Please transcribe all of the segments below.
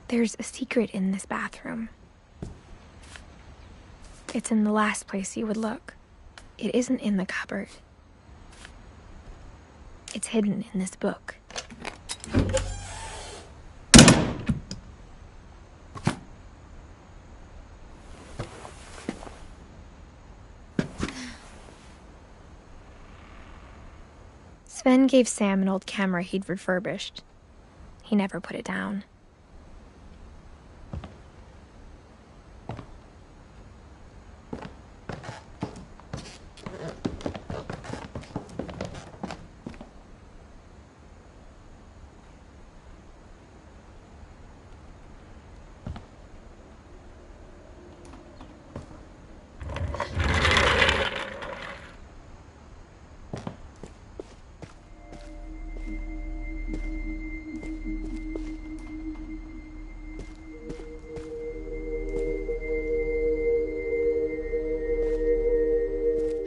There's a secret in this bathroom. It's in the last place you would look. It isn't in the cupboard. It's hidden in this book. Sven gave Sam an old camera he'd refurbished. He never put it down.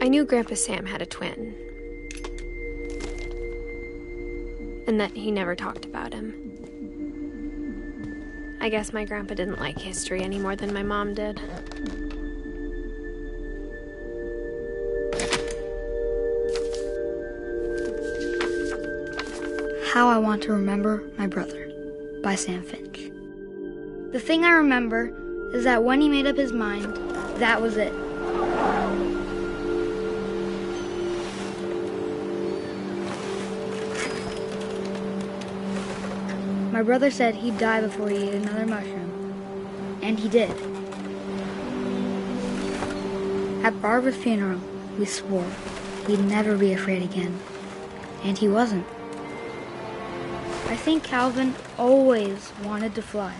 I knew Grandpa Sam had a twin, and that he never talked about him. I guess my grandpa didn't like history any more than my mom did. How I Want to Remember My Brother by Sam Finch. The thing I remember is that when he made up his mind, that was it. My brother said he'd die before he ate another mushroom. And he did. At Barbara's funeral, we swore he'd never be afraid again. And he wasn't. I think Calvin always wanted to fly.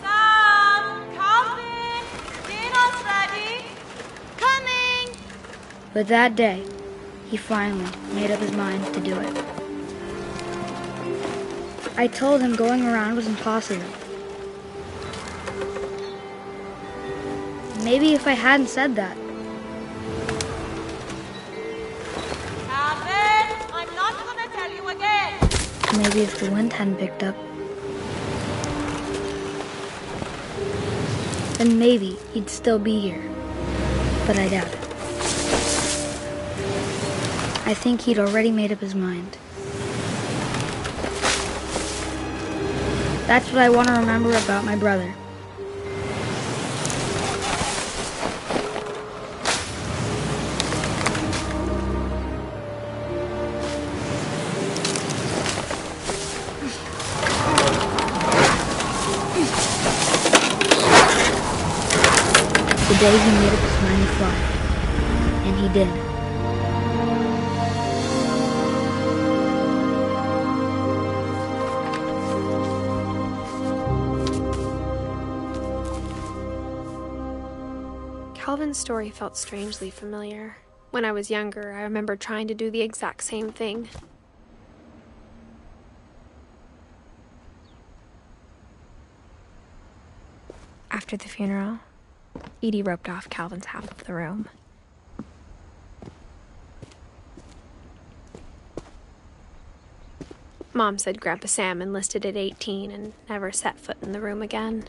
Sam! Calvin! Dinner's ready! Coming! But that day, he finally made up his mind to do it. I told him going around was impossible. Maybe if I hadn't said that. Calvin! I'm not gonna tell you again! Maybe if the wind hadn't picked up. Then maybe he'd still be here. But I doubt it. I think he'd already made up his mind. That's what I want to remember about my brother. The day he made up his mind to fly. And he did. Calvin's story felt strangely familiar. When I was younger, I remember trying to do the exact same thing. After the funeral, Edie roped off Calvin's half of the room. Mom said Grandpa Sam enlisted at 18 and never set foot in the room again.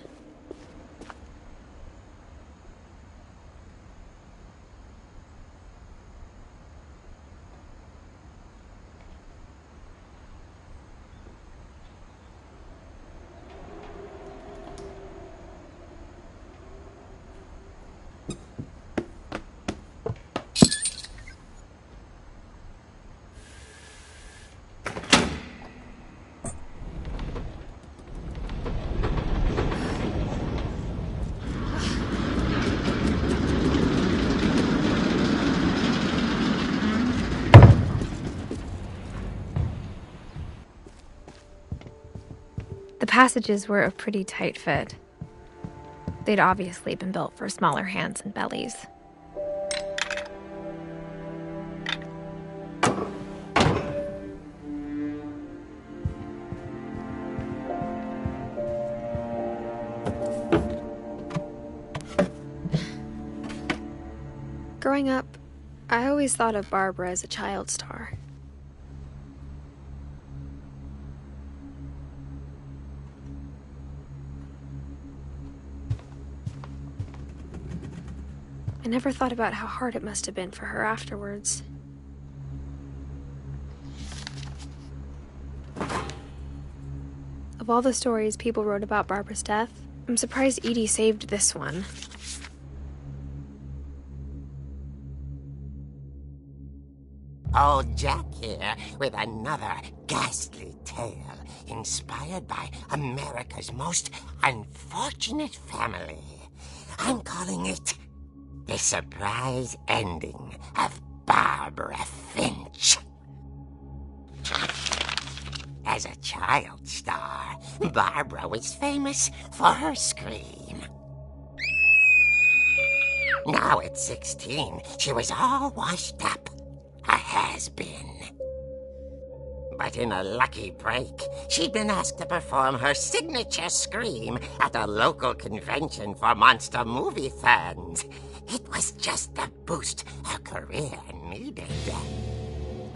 The passages were a pretty tight fit. They'd obviously been built for smaller hands and bellies. Growing up, I always thought of Barbara as a child star. I never thought about how hard it must have been for her afterwards. Of all the stories people wrote about Barbara's death, I'm surprised Edie saved this one. Old Jack here with another ghastly tale inspired by America's most unfortunate family. I'm calling it The Surprise Ending of Barbara Finch. As a child star, Barbara was famous for her scream. Now at 16, she was all washed up. A has-been. But in a lucky break, she'd been asked to perform her signature scream at a local convention for monster movie fans. It was just the boost her career needed.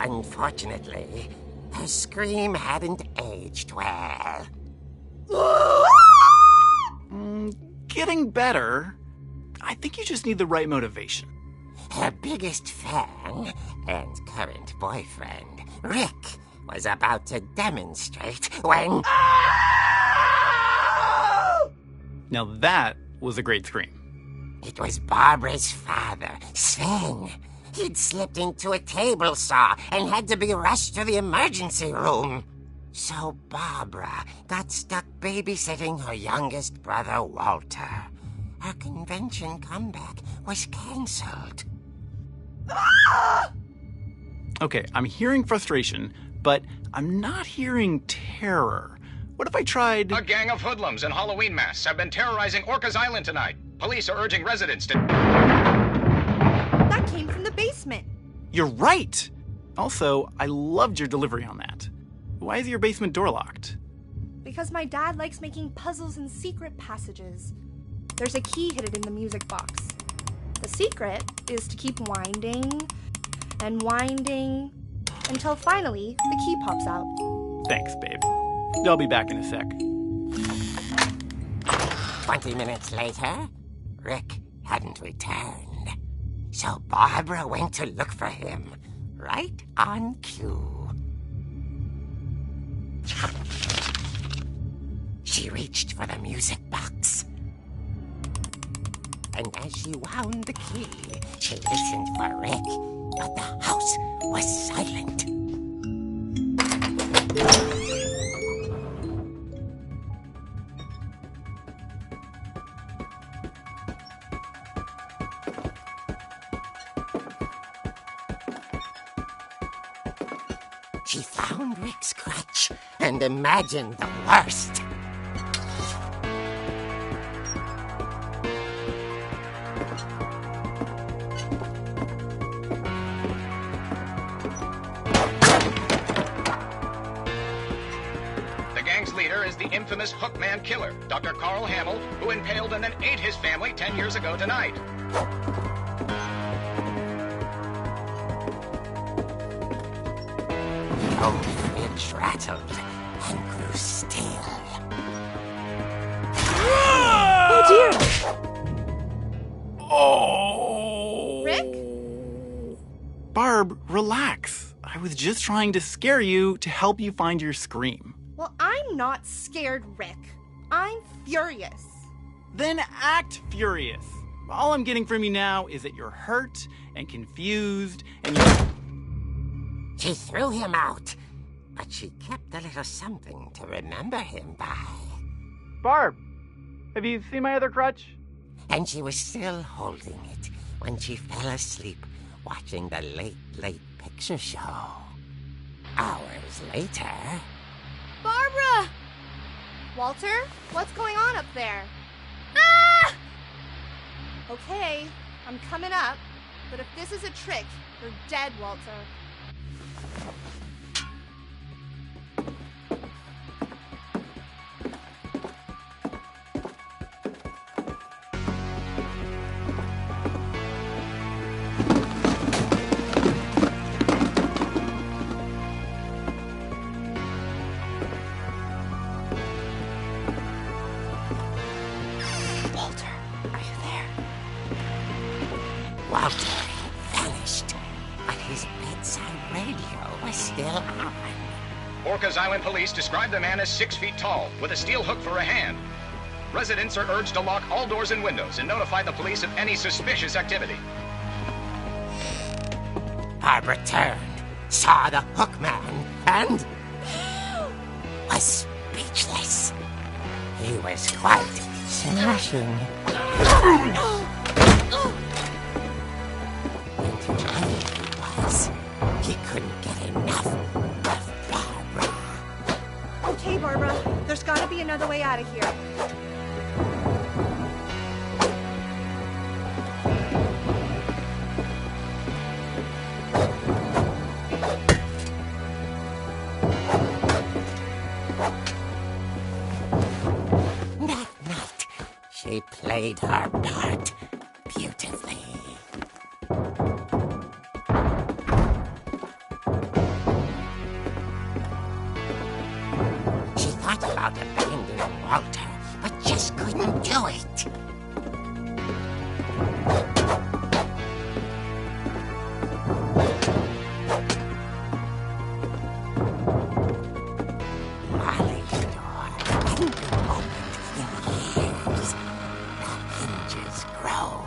Unfortunately, her scream hadn't aged well. Getting better. I think you just need the right motivation. Her biggest fan and current boyfriend, Rick, was about to demonstrate when... Now that was a great scream. It was Barbara's father, Sven. He'd slipped into a table saw and had to be rushed to the emergency room. So Barbara got stuck babysitting her youngest brother, Walter. Her convention comeback was cancelled. Okay, I'm hearing frustration, but I'm not hearing terror. What if I tried... A gang of hoodlums in Halloween masks have been terrorizing Orcas Island tonight. Police are urging residents to... That came from the basement. You're right! Also, I loved your delivery on that. Why is your basement door locked? Because my dad likes making puzzles and secret passages. There's a key hidden in the music box. The secret is to keep winding and winding until finally the key pops out. Thanks, babe. I'll be back in a sec. 20 minutes later, Rick hadn't returned. So Barbara went to look for him, right on cue. She reached for the music box. And as she wound the key, she listened for Rick, but the house was silent. She found Rick's crutch and imagined the worst. The gang's leader is the infamous Hookman killer, Dr. Carl Hamill, who impaled and then ate his family 10 years ago tonight. The old fridge rattled and grew still. Oh dear! Oh! Rick? Barb, relax. I was just trying to scare you to help you find your scream. Well, I'm not scared, Rick. I'm furious. Then act furious. All I'm getting from you now is that you're hurt and confused and you're... She threw him out, but she kept a little something to remember him by. Barb, have you seen my other crutch? And she was still holding it when she fell asleep watching the late picture show. Hours later... Barbara! Walter, what's going on up there? Ah! Okay, I'm coming up, but if this is a trick, you're dead, Walter. Walter, are you there? on. Orcas Island police describe the man as 6 feet tall, with a steel hook for a hand. Residents are urged to lock all doors and windows and notify the police of any suspicious activity. Barbara turned, saw the hook man, and was speechless. He was quite smashing. And he was. He couldn't get enough of Barbara. Okay, Barbara, there's gotta be another way out of here. She played her part beautifully. She thought about abandoning Walter, but just couldn't do it. Molly's door hadn't been opened in years. Hinges groan.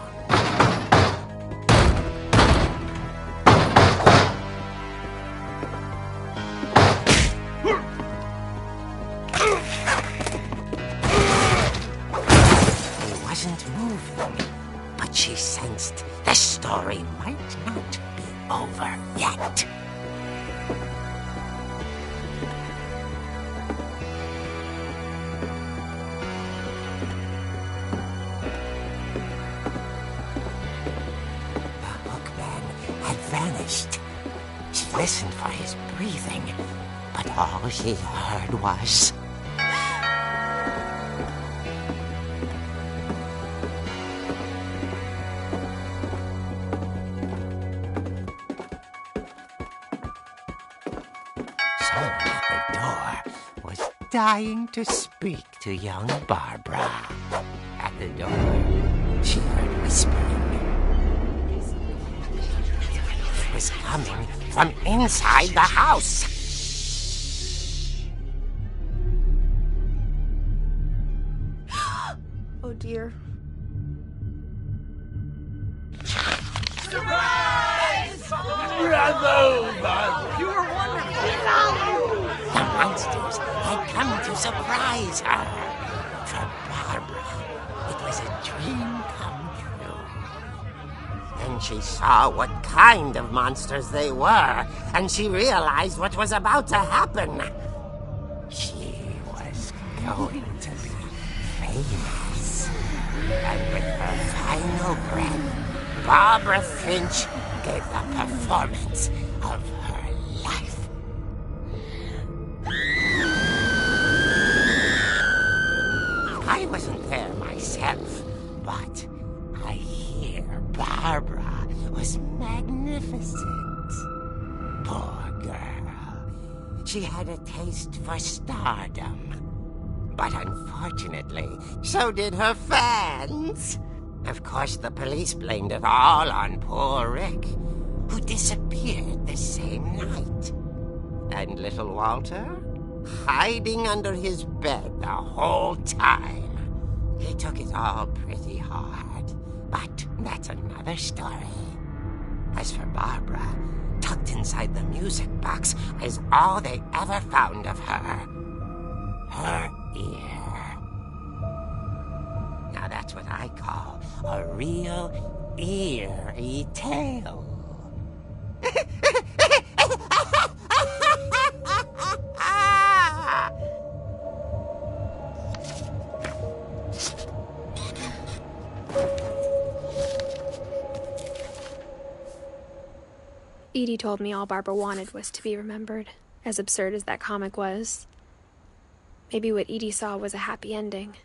He wasn't moving, but she sensed the story might not be over yet. Vanished. She listened for his breathing, but all she heard was... Someone at the door was dying to speak to young Barbara. At the door, she heard whispering. Was coming from inside the house. Oh dear. Surprise! Bravo, Bob! You were wonderful! The monsters had come to surprise her. For Barbara, it was a dream come true. Then she saw what kind of monsters they were, and she realized what was about to happen. She was going to be famous. And with her final breath, Barbara Finch gave the performance of her life. I wasn't there myself, but I hear Barbara was magnificent. Poor girl. She had a taste for stardom. But unfortunately, so did her fans. Of course, the police blamed it all on poor Rick, who disappeared the same night. And little Walter, hiding under his bed the whole time. He took it all pretty hard, but that's another story. As for Barbara, tucked inside the music box is all they ever found of her. Her ear. Now that's what I call a real eerie tale. Edie told me all Barbara wanted was to be remembered, as absurd as that comic was. Maybe what Edie saw was a happy ending.